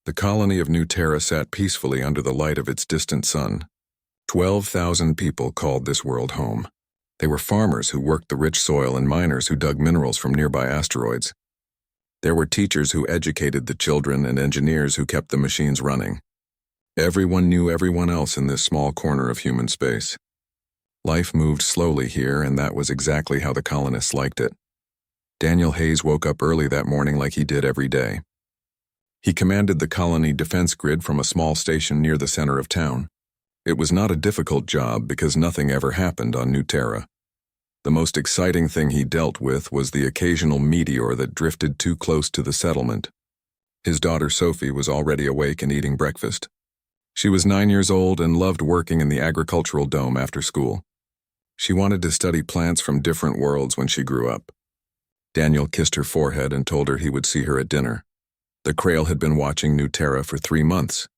The colony of New Terra sat peacefully under the light of its distant sun. 12,000 people called this world home. They were farmers who worked the rich soil and miners who dug minerals from nearby asteroids. There were teachers who educated the children and engineers who kept the machines running. Everyone knew everyone else in this small corner of human space. Life moved slowly here, and that was exactly how the colonists liked it. Daniel Hayes woke up early that morning like he did every day. He commanded the colony defense grid from a small station near the center of town. It was not a difficult job because nothing ever happened on New Terra. The most exciting thing he dealt with was the occasional meteor that drifted too close to the settlement. His daughter Sophie was already awake and eating breakfast. She was 9 years old and loved working in the agricultural dome after school. She wanted to study plants from different worlds when she grew up. Daniel kissed her forehead and told her he would see her at dinner. The Krail had been watching New Terra for 3 months.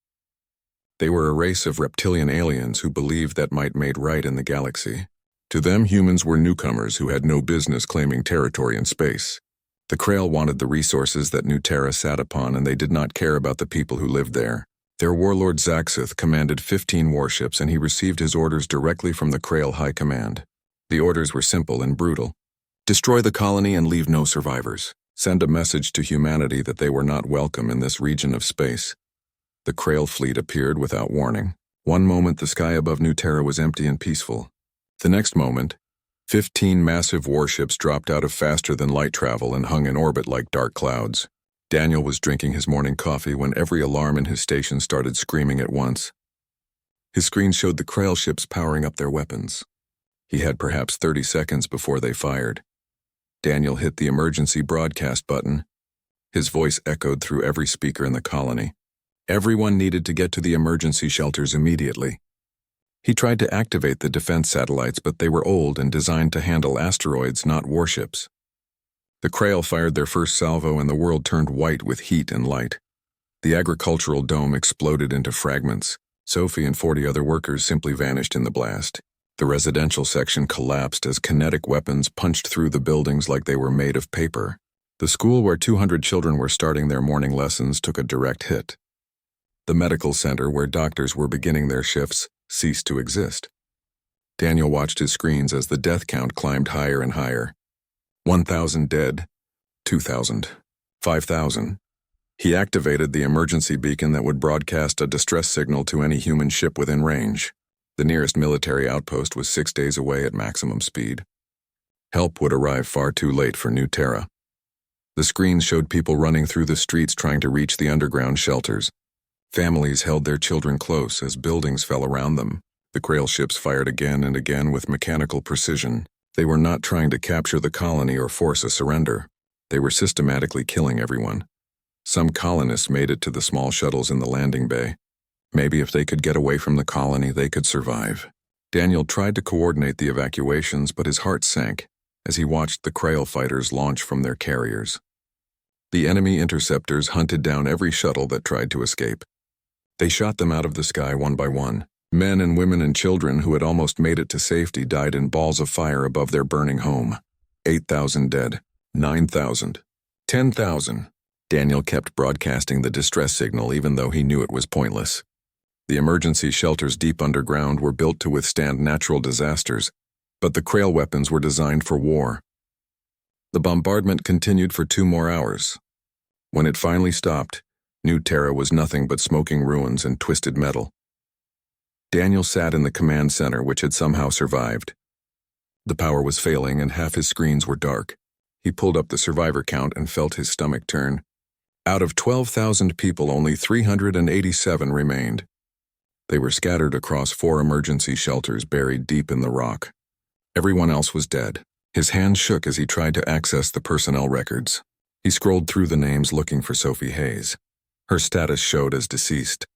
They were a race of reptilian aliens who believed that might made right in the galaxy. To them, humans were newcomers who had no business claiming territory in space. The Krail wanted the resources that New Terra sat upon, and they did not care about the people who lived there. Their warlord Zaxith commanded 15 warships, and he received his orders directly from the Krail High Command. The orders were simple and brutal. Destroy the colony and leave no survivors. Send a message to humanity that they were not welcome in this region of space. The Krail fleet appeared without warning. One moment the sky above New Terra was empty and peaceful. The next moment, 15 massive warships dropped out of faster-than-light travel and hung in orbit like dark clouds. Daniel was drinking his morning coffee when every alarm in his station started screaming at once. His screen showed the Krail ships powering up their weapons. He had perhaps 30 seconds before they fired. Daniel hit the emergency broadcast button. His voice echoed through every speaker in the colony. Everyone needed to get to the emergency shelters immediately. He tried to activate the defense satellites, but they were old and designed to handle asteroids, not warships. The Krail fired their first salvo and the world turned white with heat and light. The agricultural dome exploded into fragments. Sophie and 40 other workers simply vanished in the blast. The residential section collapsed as kinetic weapons punched through the buildings like they were made of paper. The school where 200 children were starting their morning lessons took a direct hit. The medical center where doctors were beginning their shifts ceased to exist. Daniel watched his screens as the death count climbed higher and higher. 1,000 dead, 2,000, 5,000. He activated the emergency beacon that would broadcast a distress signal to any human ship within range. The nearest military outpost was 6 days away at maximum speed. Help would arrive far too late for New Terra. The screens showed people running through the streets trying to reach the underground shelters. Families held their children close as buildings fell around them. The Krail ships fired again and again with mechanical precision. They were not trying to capture the colony or force a surrender. They were systematically killing everyone. Some colonists made it to the small shuttles in the landing bay. Maybe if they could get away from the colony, they could survive. Daniel tried to coordinate the evacuations, but his heart sank as he watched the Krail fighters launch from their carriers. The enemy interceptors hunted down every shuttle that tried to escape. They shot them out of the sky one by one. Men and women and children who had almost made it to safety died in balls of fire above their burning home. 8,000 dead, 9,000, 10,000. Daniel kept broadcasting the distress signal even though he knew it was pointless. The emergency shelters deep underground were built to withstand natural disasters, but the Krail weapons were designed for war. The bombardment continued for 2 more hours. When it finally stopped, New Terra was nothing but smoking ruins and twisted metal. Daniel sat in the command center, which had somehow survived. The power was failing and half his screens were dark. He pulled up the survivor count and felt his stomach turn. Out of 12,000 people, only 387 remained. They were scattered across 4 emergency shelters buried deep in the rock. Everyone else was dead. His hand shook as he tried to access the personnel records. He scrolled through the names looking for Sophie Hayes. Her status showed as deceased.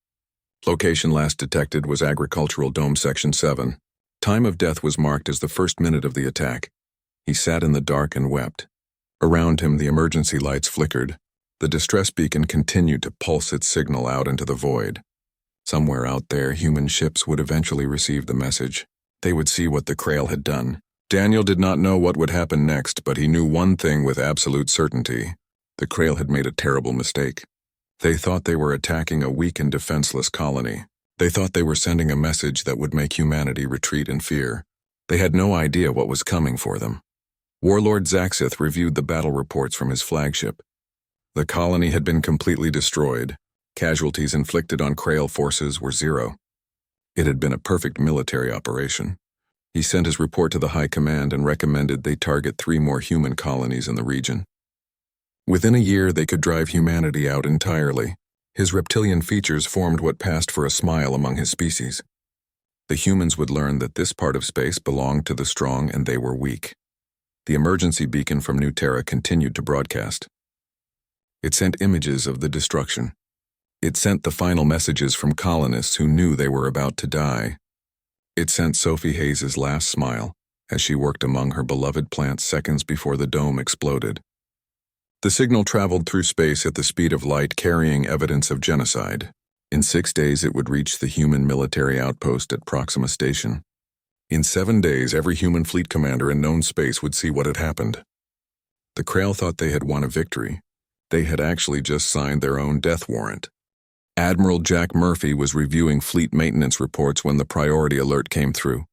Location last detected was Agricultural Dome Section 7. Time of death was marked as the first minute of the attack. He sat in the dark and wept. Around him, the emergency lights flickered. The distress beacon continued to pulse its signal out into the void. Somewhere out there, human ships would eventually receive the message. They would see what the Krail had done. Daniel did not know what would happen next, but he knew one thing with absolute certainty. The Krail had made a terrible mistake. They thought they were attacking a weak and defenseless colony. They thought they were sending a message that would make humanity retreat in fear. They had no idea what was coming for them. Warlord Zaxith reviewed the battle reports from his flagship. The colony had been completely destroyed. Casualties inflicted on Krail forces were 0. It had been a perfect military operation. He sent his report to the High Command and recommended they target 3 more human colonies in the region. Within a year, they could drive humanity out entirely. His reptilian features formed what passed for a smile among his species. The humans would learn that this part of space belonged to the strong and they were weak. The emergency beacon from New Terra continued to broadcast. It sent images of the destruction. It sent the final messages from colonists who knew they were about to die. It sent Sophie Hayes' last smile as she worked among her beloved plants seconds before the dome exploded. The signal traveled through space at the speed of light, carrying evidence of genocide. In 6 days, it would reach the human military outpost at Proxima Station. In 7 days, every human fleet commander in known space would see what had happened. The Krail thought they had won a victory. They had actually just signed their own death warrant. Admiral Jack Murphy was reviewing fleet maintenance reports when the priority alert came through.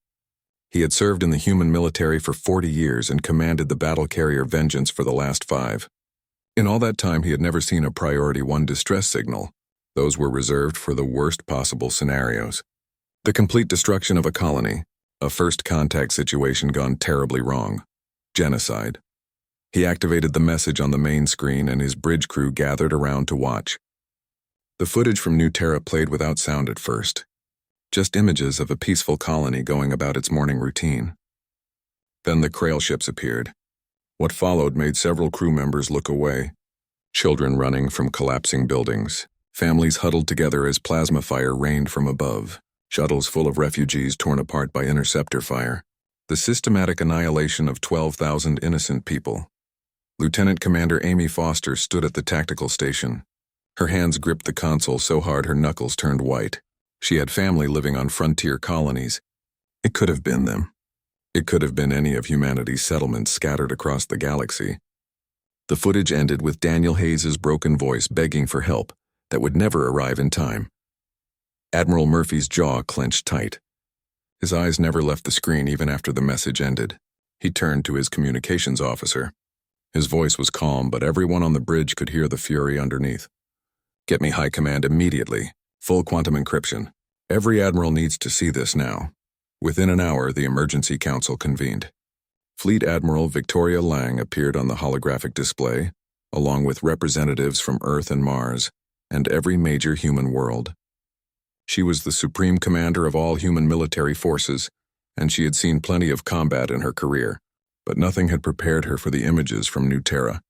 He had served in the human military for 40 years and commanded the battle carrier Vengeance for the last 5. In all that time, he had never seen a Priority 1 distress signal. Those were reserved for the worst possible scenarios. The complete destruction of a colony, a first contact situation gone terribly wrong. Genocide. He activated the message on the main screen and his bridge crew gathered around to watch. The footage from New Terra played without sound at first. Just images of a peaceful colony going about its morning routine. Then the Krail ships appeared. What followed made several crew members look away. Children running from collapsing buildings. Families huddled together as plasma fire rained from above. Shuttles full of refugees torn apart by interceptor fire. The systematic annihilation of 12,000 innocent people. Lieutenant Commander Amy Foster stood at the tactical station. Her hands gripped the console so hard her knuckles turned white. She had family living on frontier colonies. It could have been them. It could have been any of humanity's settlements scattered across the galaxy. The footage ended with Daniel Hayes' broken voice begging for help that would never arrive in time. Admiral Murphy's jaw clenched tight. His eyes never left the screen even after the message ended. He turned to his communications officer. His voice was calm, but everyone on the bridge could hear the fury underneath. Get me High Command immediately. Full quantum encryption. Every admiral needs to see this now. Within an hour, the Emergency Council convened. Fleet Admiral Victoria Lang appeared on the holographic display, along with representatives from Earth and Mars, and every major human world. She was the supreme commander of all human military forces, and she had seen plenty of combat in her career, but nothing had prepared her for the images from New Terra.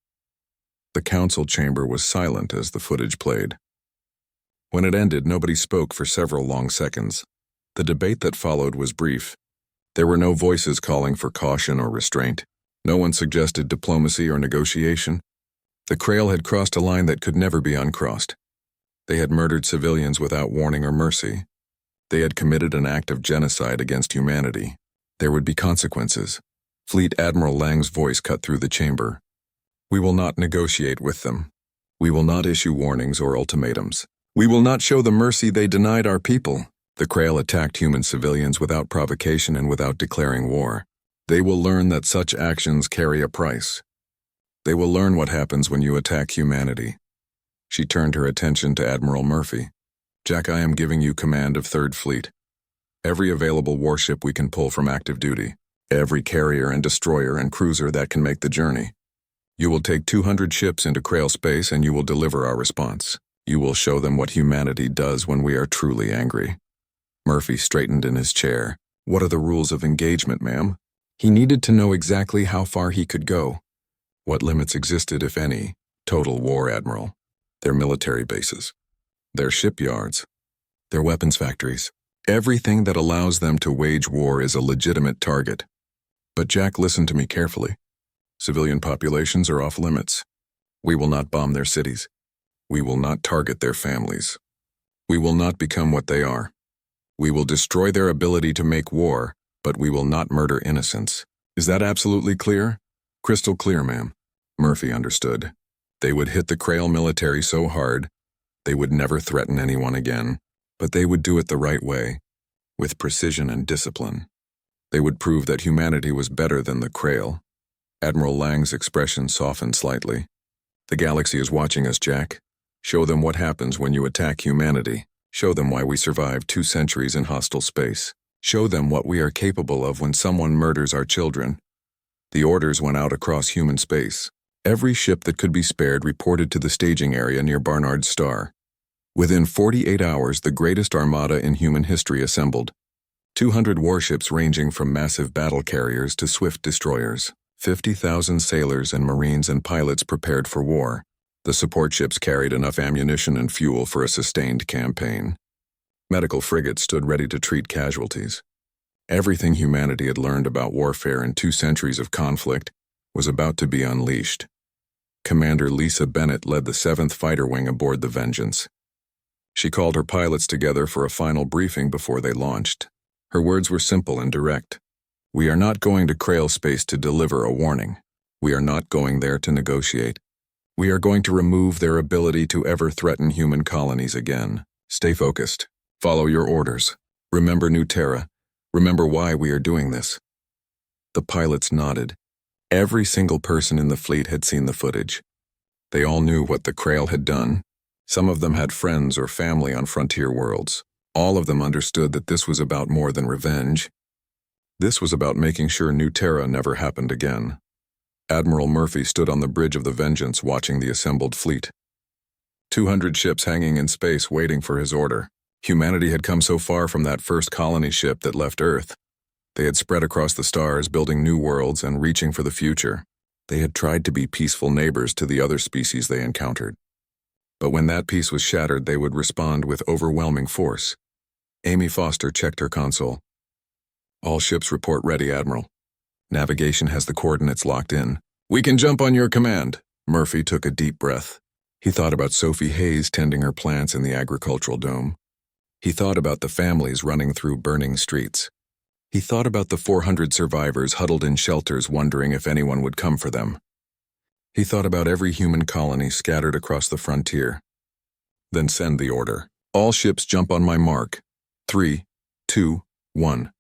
The council chamber was silent as the footage played. When it ended, nobody spoke for several long seconds. The debate that followed was brief. There were no voices calling for caution or restraint. No one suggested diplomacy or negotiation. The Krail had crossed a line that could never be uncrossed. They had murdered civilians without warning or mercy. They had committed an act of genocide against humanity. There would be consequences. Fleet Admiral Lang's voice cut through the chamber. We will not negotiate with them. We will not issue warnings or ultimatums. We will not show the mercy they denied our people. The Krail attacked human civilians without provocation and without declaring war. They will learn that such actions carry a price. They will learn what happens when you attack humanity. She turned her attention to Admiral Murphy. Jack, I am giving you command of 3rd Fleet. Every available warship we can pull from active duty. Every carrier and destroyer and cruiser that can make the journey. You will take 200 ships into Krail space and you will deliver our response. You will show them what humanity does when we are truly angry. Murphy straightened in his chair. What are the rules of engagement, ma'am? He needed to know exactly how far he could go. What limits existed, if any? Total war, Admiral. Their military bases. Their shipyards. Their weapons factories. Everything that allows them to wage war is a legitimate target. But Jack, listen to me carefully. Civilian populations are off limits. We will not bomb their cities. We will not target their families. We will not become what they are. We will destroy their ability to make war, but we will not murder innocents. Is that absolutely clear? Crystal clear, ma'am. Murphy understood. They would hit the Krail military so hard, They would never threaten anyone again, but they would do it the right way, with precision and discipline. They would prove that humanity was better than the Krail. Admiral Lang's expression softened slightly. The galaxy is watching us, Jack. Show them what happens when you attack humanity. Show them why we survived 2 centuries in hostile space. Show them what we are capable of when someone murders our children. The orders went out across human space. Every ship that could be spared reported to the staging area near Barnard's Star. Within 48 hours, the greatest armada in human history assembled. 200 warships ranging from massive battle carriers to swift destroyers. 50,000 sailors and marines and pilots prepared for war. The support ships carried enough ammunition and fuel for a sustained campaign. Medical frigates stood ready to treat casualties. Everything humanity had learned about warfare in 2 centuries of conflict was about to be unleashed. Commander Lisa Bennett led the 7th Fighter Wing aboard the Vengeance. She called her pilots together for a final briefing before they launched. Her words were simple and direct. We are not going to Krail space to deliver a warning. We are not going there to negotiate. We are going to remove their ability to ever threaten human colonies again. Stay focused. Follow your orders. Remember New Terra. Remember why we are doing this. The pilots nodded. Every single person in the fleet had seen the footage. They all knew what the Krail had done. Some of them had friends or family on frontier worlds. All of them understood that this was about more than revenge. This was about making sure New Terra never happened again. Admiral Murphy stood on the bridge of the Vengeance watching the assembled fleet. 200 ships hanging in space waiting for his order. Humanity had come so far from that first colony ship that left Earth. They had spread across the stars, building new worlds and reaching for the future. They had tried to be peaceful neighbors to the other species they encountered. But when that peace was shattered, they would respond with overwhelming force. Amy Foster checked her console. All ships report ready, Admiral. Navigation has the coordinates locked in. We can jump on your command. Murphy took a deep breath. He thought about Sophie Hayes tending her plants in the agricultural dome. He thought about the families running through burning streets. He thought about the 400 survivors huddled in shelters wondering if anyone would come for them. He thought about every human colony scattered across the frontier. Then send the order. All ships jump on my mark. 3, 2, 1.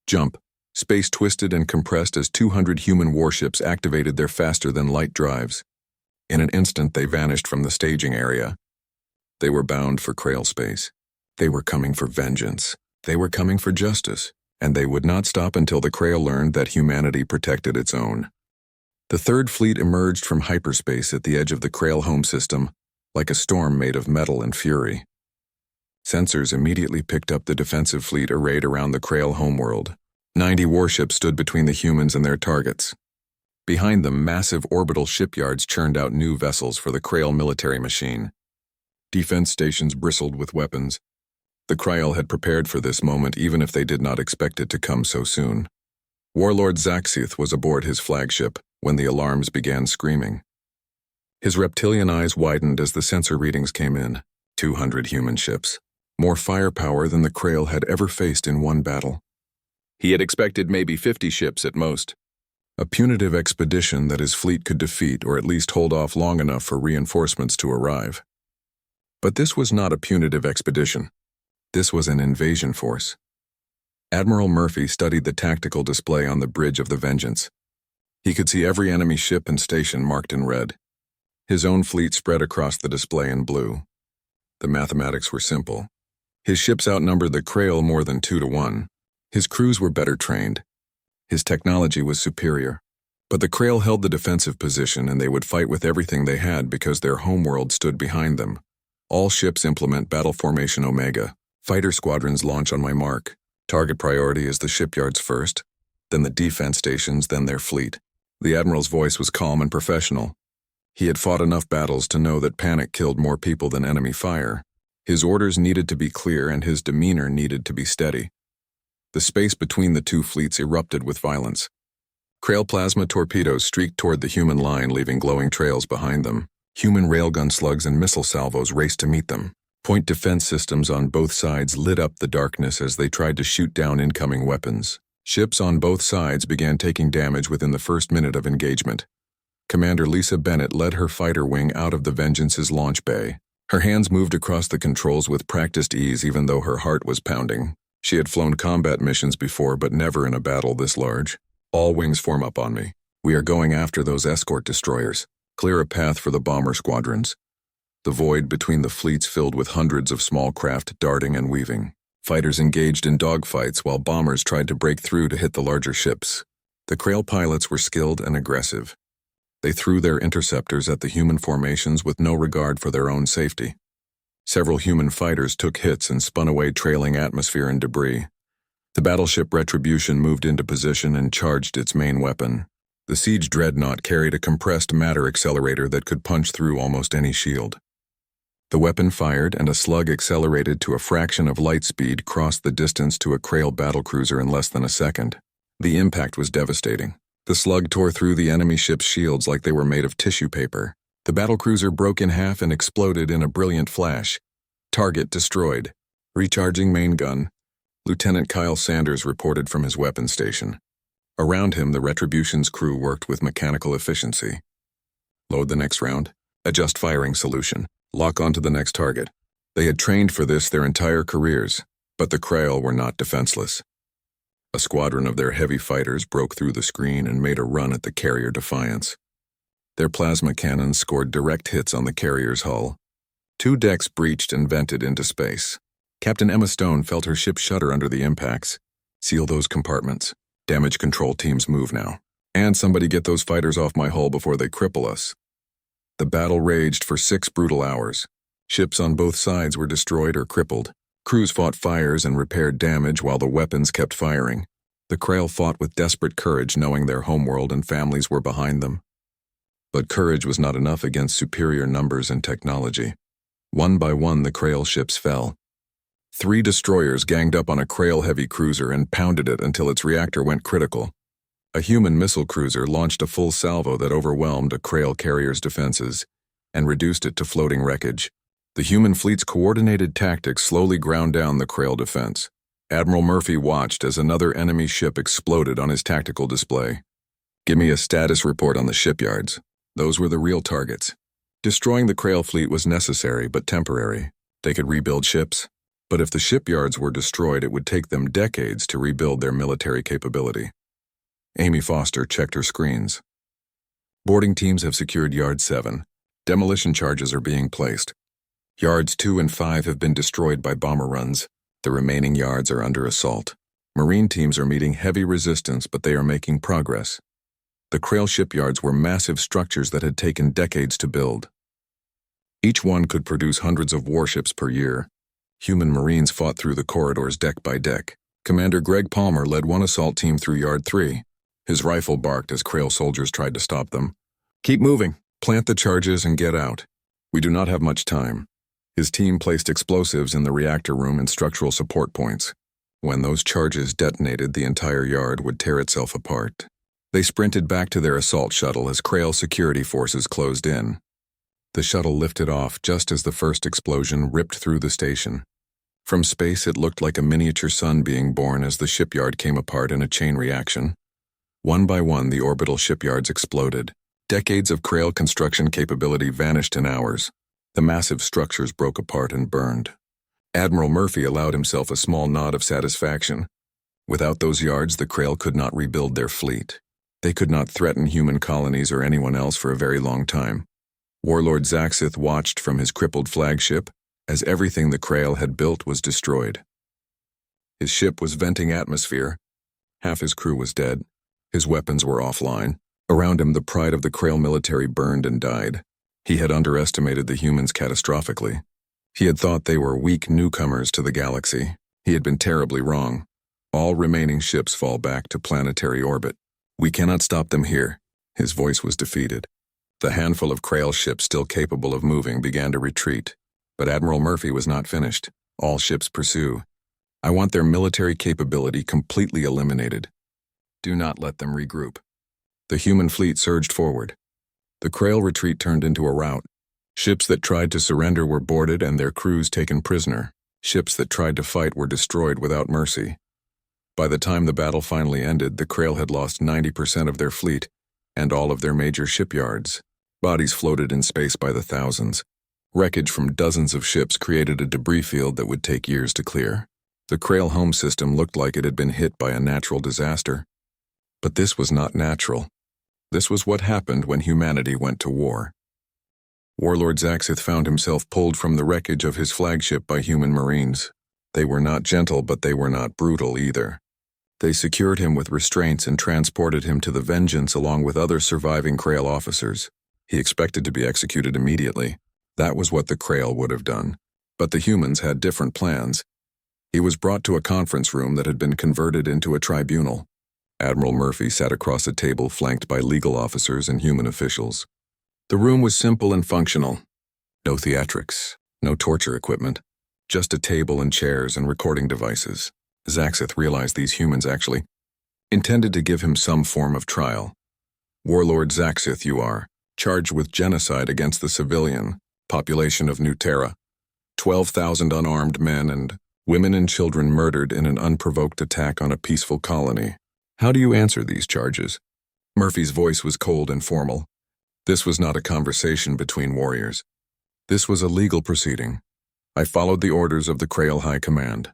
Jump. Space twisted and compressed as 200 human warships activated their faster-than-light drives. In an instant, they vanished from the staging area. They were bound for Krail space. They were coming for vengeance. They were coming for justice. And they would not stop until the Krail learned that humanity protected its own. The Third Fleet emerged from hyperspace at the edge of the Krail home system, like a storm made of metal and fury. Sensors immediately picked up the defensive fleet arrayed around the Krail homeworld. 90 warships stood between the humans and their targets. Behind them, massive orbital shipyards churned out new vessels for the Krail military machine. Defense stations bristled with weapons. The Krail had prepared for this moment even if they did not expect it to come so soon. Warlord Zaxith was aboard his flagship when the alarms began screaming. His reptilian eyes widened as the sensor readings came in. 200 human ships. More firepower than the Krail had ever faced in one battle. He had expected maybe 50 ships at most. A punitive expedition that his fleet could defeat or at least hold off long enough for reinforcements to arrive. But this was not a punitive expedition. This was an invasion force. Admiral Murphy studied the tactical display on the bridge of the Vengeance. He could see every enemy ship and station marked in red. His own fleet spread across the display in blue. The mathematics were simple. His ships outnumbered the Krail more than 2 to 1. His crews were better trained. His technology was superior. But the Krail held the defensive position and they would fight with everything they had because their homeworld stood behind them. All ships implement Battle Formation Omega. Fighter squadrons launch on my mark. Target priority is the shipyards first, then the defense stations, then their fleet. The Admiral's voice was calm and professional. He had fought enough battles to know that panic killed more people than enemy fire. His orders needed to be clear and his demeanor needed to be steady. The space between the two fleets erupted with violence. Krail plasma torpedoes streaked toward the human line, leaving glowing trails behind them. Human railgun slugs and missile salvos raced to meet them. Point defense systems on both sides lit up the darkness as they tried to shoot down incoming weapons. Ships on both sides began taking damage within the first minute of engagement. Commander Lisa Bennett led her fighter wing out of the Vengeance's launch bay. Her hands moved across the controls with practiced ease even though her heart was pounding. She had flown combat missions before, but never in a battle this large. All wings form up on me. We are going after those escort destroyers. Clear a path for the bomber squadrons. The void between the fleets filled with hundreds of small craft darting and weaving. Fighters engaged in dogfights while bombers tried to break through to hit the larger ships. The Krail pilots were skilled and aggressive. They threw their interceptors at the human formations with no regard for their own safety. Several human fighters took hits and spun away, trailing atmosphere and debris. The battleship Retribution moved into position and charged its main weapon. The siege dreadnought carried a compressed matter accelerator that could punch through almost any shield. The weapon fired, and a slug accelerated to a fraction of light speed crossed the distance to a Krail battlecruiser in less than a second. The impact was devastating. The slug tore through the enemy ship's shields like they were made of tissue paper. The battlecruiser broke in half and exploded in a brilliant flash. Target destroyed. Recharging main gun. Lieutenant Kyle Sanders reported from his weapons station. Around him, the Retribution's crew worked with mechanical efficiency. Load the next round. Adjust firing solution. Lock onto the next target. They had trained for this their entire careers, but the Krail were not defenseless. A squadron of their heavy fighters broke through the screen and made a run at the carrier Defiance. Their plasma cannons scored direct hits on the carrier's hull. 2 decks breached and vented into space. Captain Emma Stone felt her ship shudder under the impacts. Seal those compartments. Damage control teams move now. And somebody get those fighters off my hull before they cripple us. The battle raged for 6 brutal hours. Ships on both sides were destroyed or crippled. Crews fought fires and repaired damage while the weapons kept firing. The Krail fought with desperate courage, knowing their homeworld and families were behind them. But courage was not enough against superior numbers and technology. One by one, the Krail ships fell. 3 destroyers ganged up on a Krail heavy cruiser and pounded it until its reactor went critical. A human missile cruiser launched a full salvo that overwhelmed a Krail carrier's defenses and reduced it to floating wreckage. The human fleet's coordinated tactics slowly ground down the Krail defense. Admiral Murphy watched as another enemy ship exploded on his tactical display. Give me a status report on the shipyards. Those were the real targets. Destroying the Krail fleet was necessary but temporary. They could rebuild ships. But if the shipyards were destroyed, it would take them decades to rebuild their military capability. Amy Foster checked her screens. Boarding teams have secured Yard 7. Demolition charges are being placed. Yards 2 and 5 have been destroyed by bomber runs. The remaining yards are under assault. Marine teams are meeting heavy resistance, but they are making progress. The Krail shipyards were massive structures that had taken decades to build. Each one could produce hundreds of warships per year. Human Marines fought through the corridors deck by deck. Commander Greg Palmer led one assault team through Yard 3. His rifle barked as Krail soldiers tried to stop them. Keep moving. Plant the charges and get out. We do not have much time. His team placed explosives in the reactor room and structural support points. When those charges detonated, the entire yard would tear itself apart. They sprinted back to their assault shuttle as Krail security forces closed in. The shuttle lifted off just as the first explosion ripped through the station. From space, it looked like a miniature sun being born as the shipyard came apart in a chain reaction. One by one, the orbital shipyards exploded. Decades of Krail construction capability vanished in hours. The massive structures broke apart and burned. Admiral Murphy allowed himself a small nod of satisfaction. Without those yards, the Krail could not rebuild their fleet. They could not threaten human colonies or anyone else for a very long time. Warlord Zaxith watched from his crippled flagship as everything the Krail had built was destroyed. His ship was venting atmosphere. Half his crew was dead. His weapons were offline. Around him, the pride of the Krail military burned and died. He had underestimated the humans catastrophically. He had thought they were weak newcomers to the galaxy. He had been terribly wrong. All remaining ships fall back to planetary orbit. We cannot stop them here. His voice was defeated. The handful of Krail ships still capable of moving began to retreat. But Admiral Murphy was not finished. All ships pursue. I want their military capability completely eliminated. Do not let them regroup. The human fleet surged forward. The Krail retreat turned into a rout. Ships that tried to surrender were boarded and their crews taken prisoner. Ships that tried to fight were destroyed without mercy. By the time the battle finally ended, the Krail had lost 90% of their fleet and all of their major shipyards. Bodies floated in space by the thousands. Wreckage from dozens of ships created a debris field that would take years to clear. The Krail home system looked like it had been hit by a natural disaster. But this was not natural. This was what happened when humanity went to war. Warlord Zaxith found himself pulled from the wreckage of his flagship by human marines. They were not gentle, but they were not brutal either. They secured him with restraints and transported him to the Vengeance along with other surviving Krail officers. He expected to be executed immediately. That was what the Krail would have done. But the humans had different plans. He was brought to a conference room that had been converted into a tribunal. Admiral Murphy sat across a table flanked by legal officers and human officials. The room was simple and functional. No theatrics, no torture equipment, just a table and chairs and recording devices. Zaxith realized these humans actually intended to give him some form of trial. Warlord Zaxith, you are charged with genocide against the civilian population of New Terra. 12,000 unarmed men and women and children murdered in an unprovoked attack on a peaceful colony. How do you answer these charges? Murphy's voice was cold and formal. This was not a conversation between warriors. This was a legal proceeding. I followed the orders of the Krail High Command.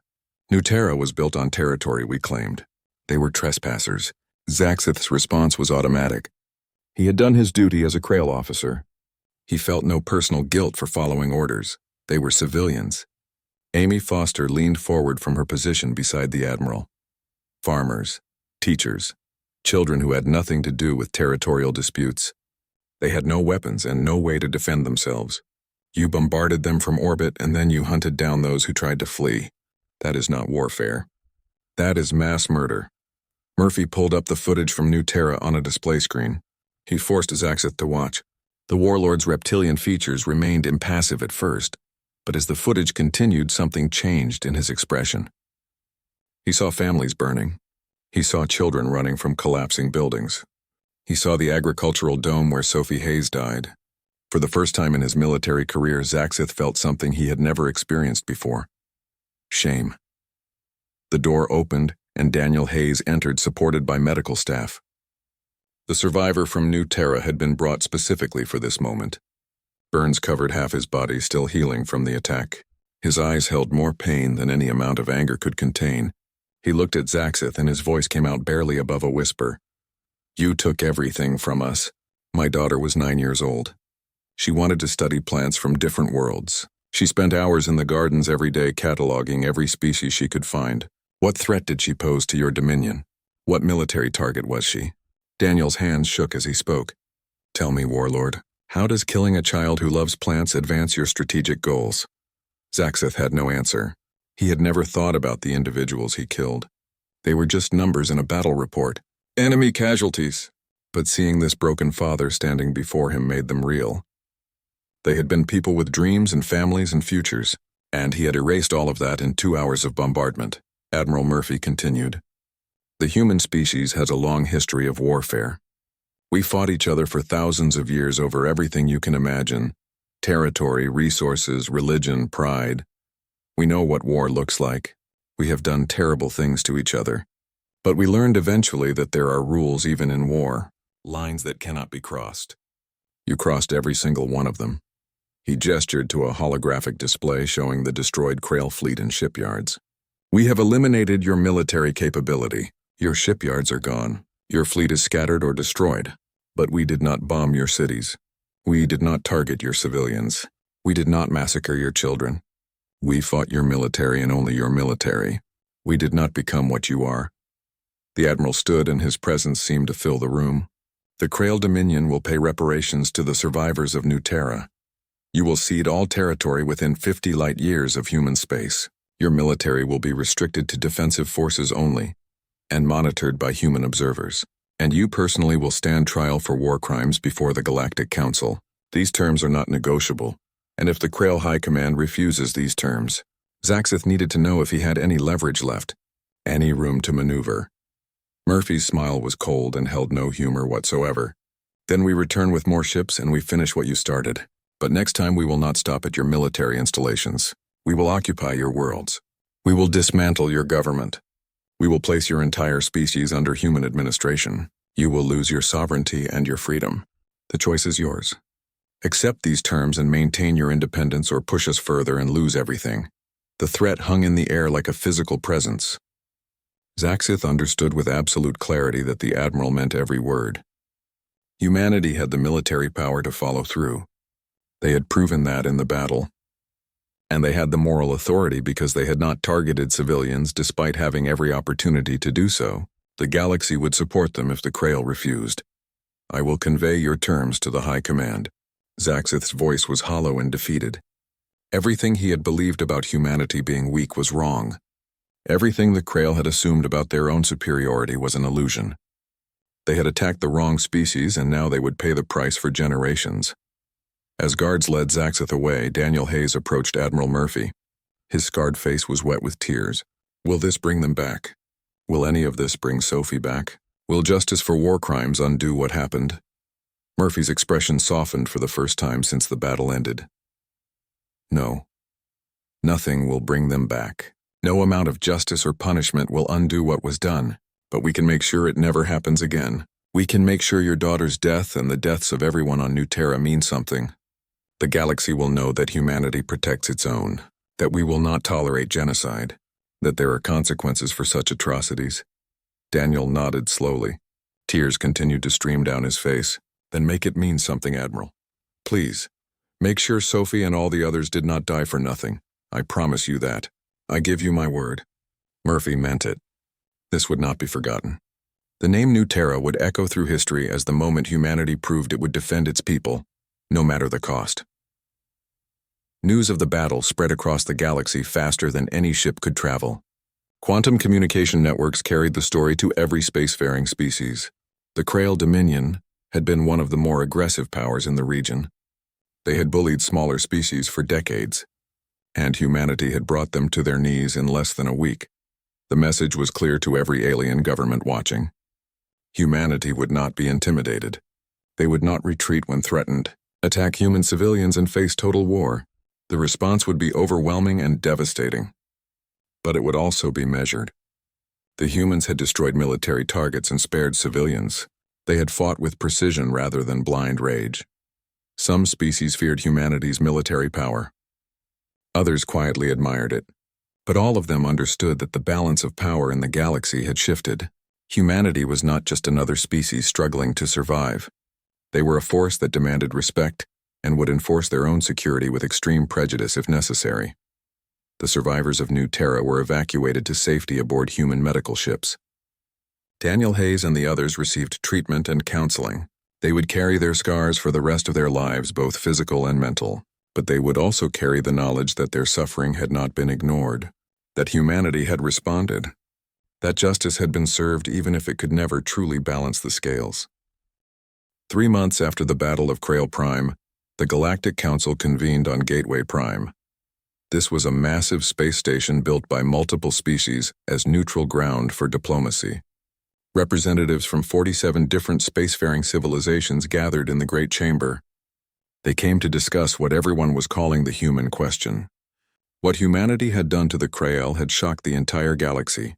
New Terra was built on territory we claimed. They were trespassers. Zaxith's response was automatic. He had done his duty as a Krail officer. He felt no personal guilt for following orders. They were civilians. Amy Foster leaned forward from her position beside the Admiral. Farmers, teachers, children who had nothing to do with territorial disputes. They had no weapons and no way to defend themselves. You bombarded them from orbit and then you hunted down those who tried to flee. That is not warfare. That is mass murder. Murphy pulled up the footage from New Terra on a display screen. He forced Zaxith to watch. The warlord's reptilian features remained impassive at first, but as the footage continued, something changed in his expression. He saw families burning. He saw children running from collapsing buildings. He saw the agricultural dome where Sophie Hayes died. For the first time in his military career, Zaxith felt something he had never experienced before. Shame. The door opened, and Daniel Hayes entered, supported by medical staff. The survivor from New Terra had been brought specifically for this moment. Burns covered half his body, still healing from the attack. His eyes held more pain than any amount of anger could contain. He looked at Zaxith, and his voice came out barely above a whisper. You took everything from us. My daughter was 9 years old. She wanted to study plants from different worlds. She spent hours in the gardens every day cataloging every species she could find. What threat did she pose to your dominion? What military target was she? Daniel's hands shook as he spoke. Tell me, Warlord, how does killing a child who loves plants advance your strategic goals? Zaxith had no answer. He had never thought about the individuals he killed. They were just numbers in a battle report. Enemy casualties. But seeing this broken father standing before him made them real. They had been people with dreams and families and futures, and he had erased all of that in 2 hours of bombardment. Admiral Murphy continued. The human species has a long history of warfare. We fought each other for thousands of years over everything you can imagine. Territory, resources, religion, pride. We know what war looks like. We have done terrible things to each other. But we learned eventually that there are rules even in war, lines that cannot be crossed. You crossed every single one of them. He gestured to a holographic display showing the destroyed Krail fleet in shipyards. We have eliminated your military capability. Your shipyards are gone. Your fleet is scattered or destroyed. But we did not bomb your cities. We did not target your civilians. We did not massacre your children. We fought your military and only your military. We did not become what you are. The Admiral stood and his presence seemed to fill the room. The Krail Dominion will pay reparations to the survivors of New Terra. You will cede all territory within 50 light years of human space. Your military will be restricted to defensive forces only, and monitored by human observers. And you personally will stand trial for war crimes before the Galactic Council. These terms are not negotiable, and if the Krail High Command refuses these terms, Zaxith needed to know if he had any leverage left, any room to maneuver. Murphy's smile was cold and held no humor whatsoever. Then we return with more ships and we finish what you started. But next time we will not stop at your military installations. We will occupy your worlds. We will dismantle your government. We will place your entire species under human administration. You will lose your sovereignty and your freedom. The choice is yours. Accept these terms and maintain your independence or push us further and lose everything. The threat hung in the air like a physical presence. Zaxith understood with absolute clarity that the Admiral meant every word. Humanity had the military power to follow through. They had proven that in the battle. And they had the moral authority because they had not targeted civilians despite having every opportunity to do so. The galaxy would support them if the Krail refused. I will convey your terms to the High Command. Zaxith's voice was hollow and defeated. Everything he had believed about humanity being weak was wrong. Everything the Krail had assumed about their own superiority was an illusion. They had attacked the wrong species and now they would pay the price for generations. As guards led Zaxith away, Daniel Hayes approached Admiral Murphy. His scarred face was wet with tears. Will this bring them back? Will any of this bring Sophie back? Will justice for war crimes undo what happened? Murphy's expression softened for the first time since the battle ended. No. Nothing will bring them back. No amount of justice or punishment will undo what was done, but we can make sure it never happens again. We can make sure your daughter's death and the deaths of everyone on New Terra mean something. The galaxy will know that humanity protects its own, that we will not tolerate genocide, that there are consequences for such atrocities. Daniel nodded slowly. Tears continued to stream down his face. Then make it mean something, Admiral. Please, make sure Sophie and all the others did not die for nothing. I promise you that. I give you my word. Murphy meant it. This would not be forgotten. The name New Terra would echo through history as the moment humanity proved it would defend its people, no matter the cost. News of the battle spread across the galaxy faster than any ship could travel. Quantum communication networks carried the story to every spacefaring species. The Krail Dominion had been one of the more aggressive powers in the region. They had bullied smaller species for decades, and humanity had brought them to their knees in less than a week. The message was clear to every alien government watching. Humanity would not be intimidated. They would not retreat when threatened, attack human civilians and face total war. The response would be overwhelming and devastating. But it would also be measured. The humans had destroyed military targets and spared civilians. They had fought with precision rather than blind rage. Some species feared humanity's military power. Others quietly admired it. But all of them understood that the balance of power in the galaxy had shifted. Humanity was not just another species struggling to survive. They were a force that demanded respect and would enforce their own security with extreme prejudice if necessary. The survivors of New Terra were evacuated to safety aboard human medical ships. Daniel Hayes and the others received treatment and counseling. They would carry their scars for the rest of their lives, both physical and mental, but they would also carry the knowledge that their suffering had not been ignored, that humanity had responded, that justice had been served even if it could never truly balance the scales. 3 months after the Battle of Krail Prime, the Galactic Council convened on Gateway Prime. This was a massive space station built by multiple species as neutral ground for diplomacy. Representatives from 47 different spacefaring civilizations gathered in the Great Chamber. They came to discuss what everyone was calling the human question. What humanity had done to the Krail had shocked the entire galaxy.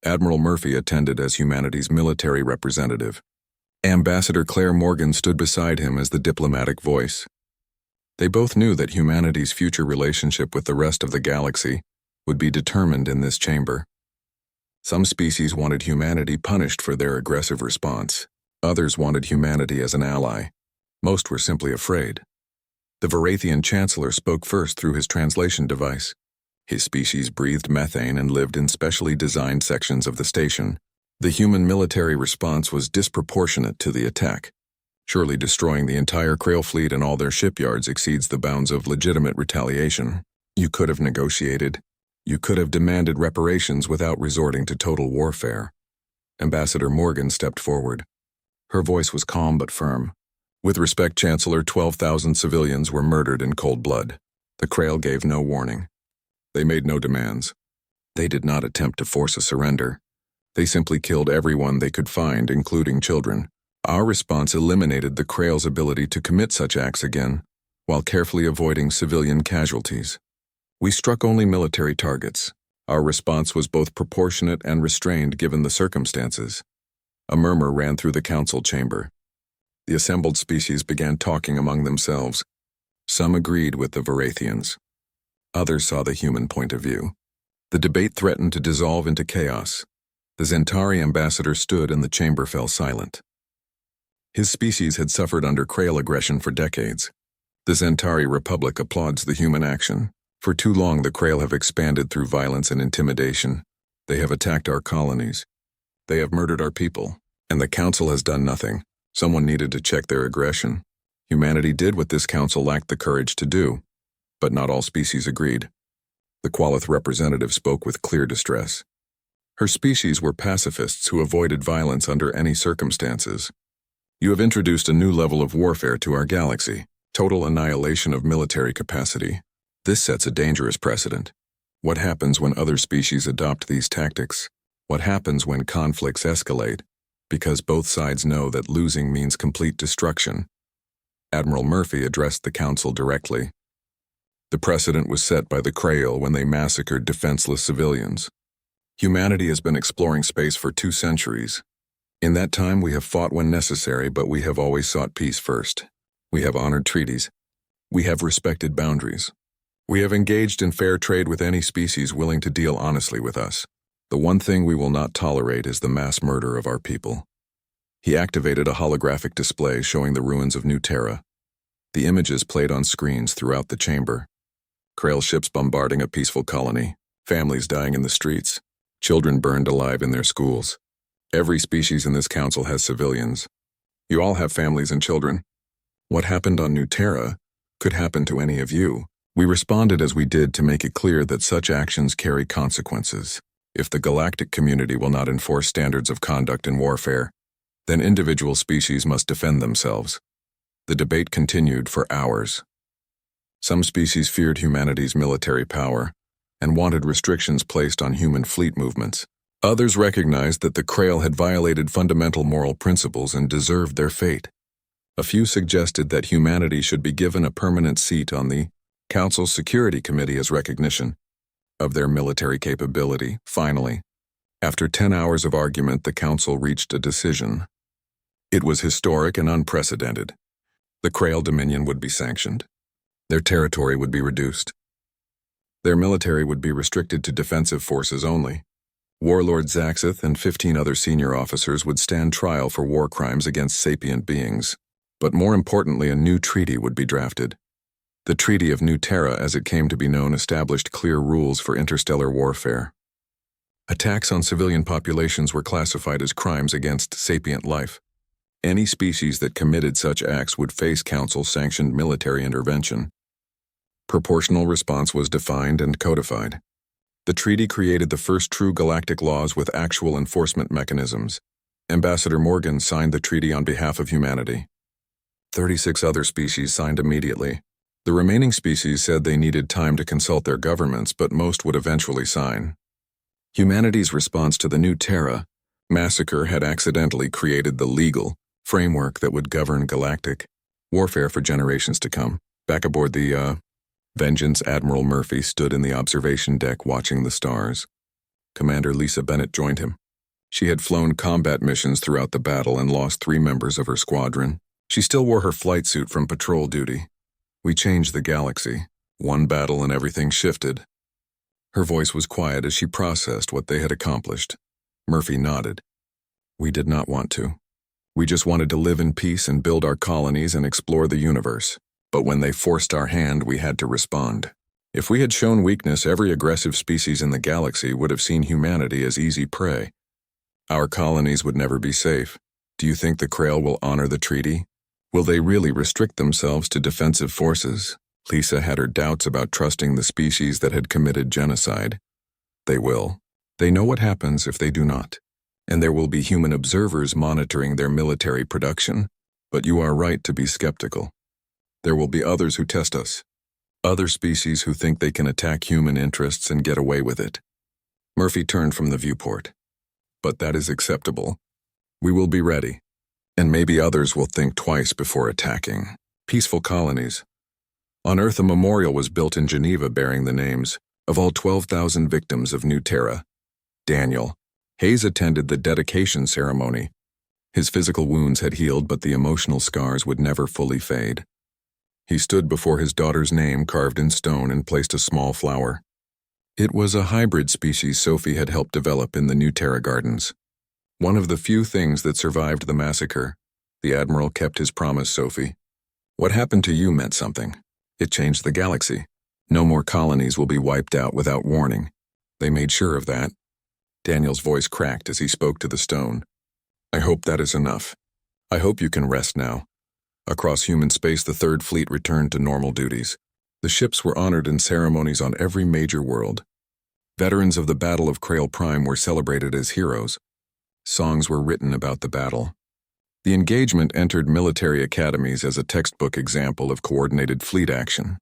Admiral Murphy attended as humanity's military representative. Ambassador Claire Morgan stood beside him as the diplomatic voice. They both knew that humanity's future relationship with the rest of the galaxy would be determined in this chamber. Some species wanted humanity punished for their aggressive response. Others wanted humanity as an ally. Most were simply afraid. The Varathian Chancellor spoke first through his translation device. His species breathed methane and lived in specially designed sections of the station. The human military response was disproportionate to the attack. Surely destroying the entire Krail fleet and all their shipyards exceeds the bounds of legitimate retaliation. You could have negotiated. You could have demanded reparations without resorting to total warfare. Ambassador Morgan stepped forward. Her voice was calm but firm. With respect, Chancellor, 12,000 civilians were murdered in cold blood. The Krail gave no warning. They made no demands. They did not attempt to force a surrender. They simply killed everyone they could find, including children. Our response eliminated the Krail's ability to commit such acts again, while carefully avoiding civilian casualties. We struck only military targets. Our response was both proportionate and restrained given the circumstances. A murmur ran through the council chamber. The assembled species began talking among themselves. Some agreed with the Varathians. Others saw the human point of view. The debate threatened to dissolve into chaos. The Zentari ambassador stood and the chamber fell silent. His species had suffered under Krail aggression for decades. The Zentari Republic applauds the human action. For too long the Krail have expanded through violence and intimidation. They have attacked our colonies. They have murdered our people. And the Council has done nothing. Someone needed to check their aggression. Humanity did what this Council lacked the courage to do. But not all species agreed. The Qualith representative spoke with clear distress. Her species were pacifists who avoided violence under any circumstances. You have introduced a new level of warfare to our galaxy, total annihilation of military capacity. This sets a dangerous precedent. What happens when other species adopt these tactics? What happens when conflicts escalate? Because both sides know that losing means complete destruction. Admiral Murphy addressed the Council directly. The precedent was set by the Krail when they massacred defenseless civilians. Humanity has been exploring space for 2 centuries. In that time we have fought when necessary, but we have always sought peace first. We have honored treaties. We have respected boundaries. We have engaged in fair trade with any species willing to deal honestly with us. The one thing we will not tolerate is the mass murder of our people. He activated a holographic display showing the ruins of New Terra. The images played on screens throughout the chamber. Krail ships bombarding a peaceful colony, families dying in the streets, children burned alive in their schools. Every species in this council has civilians. You all have families and children. What happened on New Terra could happen to any of you. We responded as we did to make it clear that such actions carry consequences. If the galactic community will not enforce standards of conduct in warfare, then individual species must defend themselves. The debate continued for hours. Some species feared humanity's military power and wanted restrictions placed on human fleet movements. Others recognized that the Krail had violated fundamental moral principles and deserved their fate. A few suggested that humanity should be given a permanent seat on the Council's Security Committee as recognition of their military capability. Finally, after 10 hours of argument, the Council reached a decision. It was historic and unprecedented. The Krail Dominion would be sanctioned. Their territory would be reduced. Their military would be restricted to defensive forces only. Warlord Zaxith and 15 other senior officers would stand trial for war crimes against sapient beings. But more importantly, a new treaty would be drafted. The Treaty of New Terra, as it came to be known, established clear rules for interstellar warfare. Attacks on civilian populations were classified as crimes against sapient life. Any species that committed such acts would face Council-sanctioned military intervention. Proportional response was defined and codified. The treaty created the first true galactic laws with actual enforcement mechanisms. Ambassador Morgan signed the treaty on behalf of humanity. 36 other species signed immediately. The remaining species said they needed time to consult their governments, but most would eventually sign. Humanity's response to the New Terra massacre had accidentally created the legal framework that would govern galactic warfare for generations to come. Back aboard the Vengeance, Admiral Murphy stood in the observation deck watching the stars. Commander Lisa Bennett joined him. She had flown combat missions throughout the battle and lost 3 members of her squadron. She still wore her flight suit from patrol duty. We changed the galaxy. One battle and everything shifted. Her voice was quiet as she processed what they had accomplished. Murphy nodded. We did not want to. We just wanted to live in peace and build our colonies and explore the universe. But when they forced our hand, we had to respond. If we had shown weakness, every aggressive species in the galaxy would have seen humanity as easy prey. Our colonies would never be safe. Do you think the Krail will honor the treaty? Will they really restrict themselves to defensive forces? Lisa had her doubts about trusting the species that had committed genocide. They will. They know what happens if they do not. And there will be human observers monitoring their military production. But you are right to be skeptical. There will be others who test us. Other species who think they can attack human interests and get away with it. Murphy turned from the viewport. But that is acceptable. We will be ready. And maybe others will think twice before attacking. Peaceful colonies. On Earth, a memorial was built in Geneva bearing the names of all 12,000 victims of New Terra. Daniel Hayes attended the dedication ceremony. His physical wounds had healed, but the emotional scars would never fully fade. He stood before his daughter's name carved in stone and placed a small flower. It was a hybrid species Sophie had helped develop in the New Terra Gardens. One of the few things that survived the massacre. The Admiral kept his promise, Sophie. What happened to you meant something. It changed the galaxy. No more colonies will be wiped out without warning. They made sure of that. Daniel's voice cracked as he spoke to the stone. I hope that is enough. I hope you can rest now. Across human space, the Third Fleet returned to normal duties. The ships were honored in ceremonies on every major world. Veterans of the Battle of Krail Prime were celebrated as heroes. Songs were written about the battle. The engagement entered military academies as a textbook example of coordinated fleet action.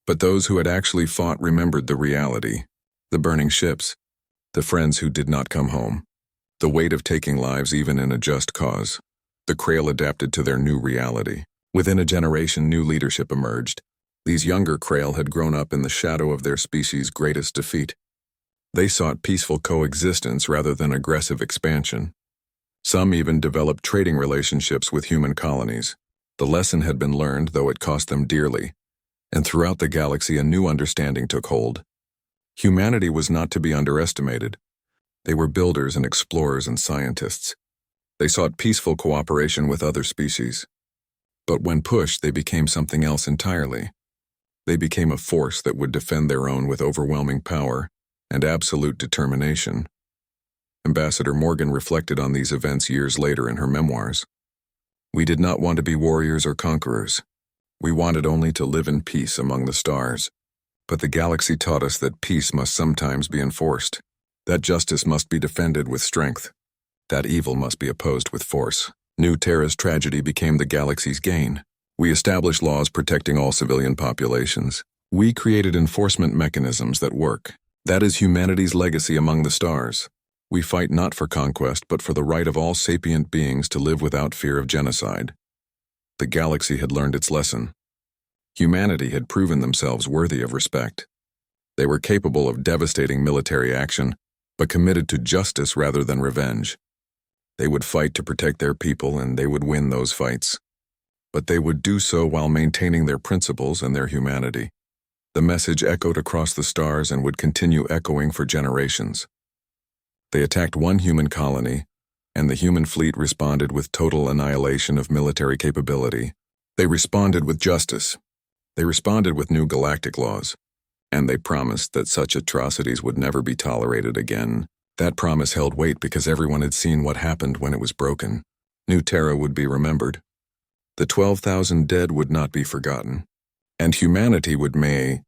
But those who had actually fought remembered the reality, the burning ships, the friends who did not come home, the weight of taking lives even in a just cause. The Krail adapted to their new reality. Within a generation, new leadership emerged. These younger Krail had grown up in the shadow of their species' greatest defeat. They sought peaceful coexistence rather than aggressive expansion. Some even developed trading relationships with human colonies. The lesson had been learned, though it cost them dearly. And throughout the galaxy, a new understanding took hold. Humanity was not to be underestimated. They were builders and explorers and scientists. They sought peaceful cooperation with other species. But when pushed, they became something else entirely. They became a force that would defend their own with overwhelming power and absolute determination. Ambassador Morgan reflected on these events years later in her memoirs. We did not want to be warriors or conquerors. We wanted only to live in peace among the stars. But the galaxy taught us that peace must sometimes be enforced, that justice must be defended with strength, that evil must be opposed with force. New Terra's tragedy became the galaxy's gain. We established laws protecting all civilian populations. We created enforcement mechanisms that work. That is humanity's legacy among the stars. We fight not for conquest, but for the right of all sapient beings to live without fear of genocide. The galaxy had learned its lesson. Humanity had proven themselves worthy of respect. They were capable of devastating military action, but committed to justice rather than revenge. They would fight to protect their people, and they would win those fights. But they would do so while maintaining their principles and their humanity. The message echoed across the stars and would continue echoing for generations. They attacked one human colony, and the human fleet responded with total annihilation of military capability. They responded with justice. They responded with new galactic laws. And they promised that such atrocities would never be tolerated again. That promise held weight because everyone had seen what happened when it was broken. New Terra would be remembered. The 12,000 dead would not be forgotten. And humanity would may